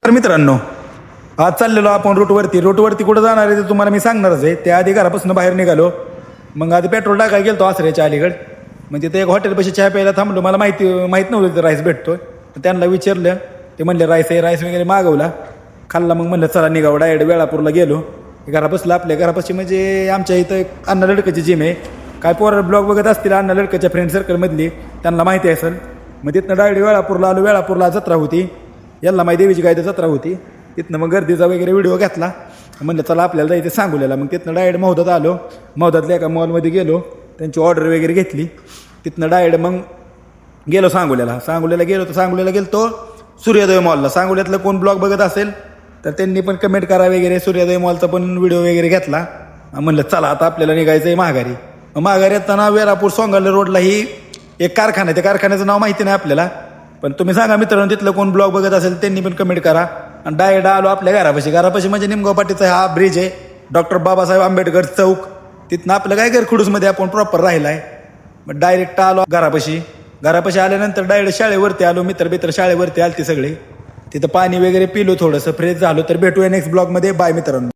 तर मित्रांनो, आज चाललेलो आपण रूटवरती कुठं जाणार आहे ते तुम्हाला मी सांगणारच आहे. त्याआधी घरापासून बाहेर निघालो, मग आधी पेट्रोल टाकायला गेलो आसऱ्याच्या अलीकडे. मग तिथे एक हॉटेलपाशी चहा प्यायला थांबलो. मला माहित नव्हतं तिथं राईस भेटतोय. तर त्यांना विचारलं, ते म्हणले राईस आहे. राईस वगैरे मागवला, खाल्ला. मग म्हणलं चला निघावं. डायरेक्ट वेळापूरला गेलो. घरापासून आपल्या घरापाशी म्हणजे आमच्या इथं एक अण्णा लडकची जिम आहे. काय पोरं ब्लॉग बघत असतील अण्णा लडकच्या फ्रेंड सर्कलमधली, त्यांना माहिती असेल. मग तिथनं डायरेक्ट वेळापूरला आलो. वेळापूरला जत्रा होती, याला माई देवीची काय तर जत्रा होती. तिथनं मग गर्दीचा वगैरे व्हिडिओ घेतला. म्हणलं चला आपल्याला जायचं सांगोल्याला. मग तिथनं डायरेक्ट मौदात आलो. मौदातल्या एका मॉलमध्ये गेलो, त्यांची ऑर्डर वगैरे घेतली. तिथनं डायरेक्ट मग गेलो सांगोल्याला गेलो. तर सांगोल्याला गेलो तो सूर्योदय मॉलला. सांगोल्यातलं कोण ब्लॉग बघत असेल तर त्यांनी पण कमेंट करा वगैरे. सूर्योदय मॉलचा पण व्हिडिओ वगैरे घेतला. म्हणलं चला आता आपल्याला निघायचं आहे माघारी. माघारी येताना वेरापूर सोंगाले रोडला ही एक कारखाना आहे. त्या कारखान्याचं नाव माहिती नाही आपल्याला, पण तुम्ही सांगा मित्रांनो, तिथलं कोण ब्लॉग बघत असेल त्यांनी पण कमेंट करा. आणि डायरेक्ट आलो आपल्या घरापाशी म्हणजे निमगाव पाटीचा हा ब्रिज आहे, डॉक्टर बाबासाहेब आंबेडकर चौक. तिथनं आपलं काय गरखुडूसमध्ये आपण प्रॉपर राहिला आहे. मग डायरेक्ट आलो घरापाशी आल्यानंतर डायरेक्ट शाळेवरती आलो. मित्र शाळेवरती आलते सगळे. तिथं पाणी वगैरे पिलो, थोडंसं फ्रेश झालो. तर भेटूया नेक्स्ट ब्लॉगमध्ये. बाय मित्रांनो.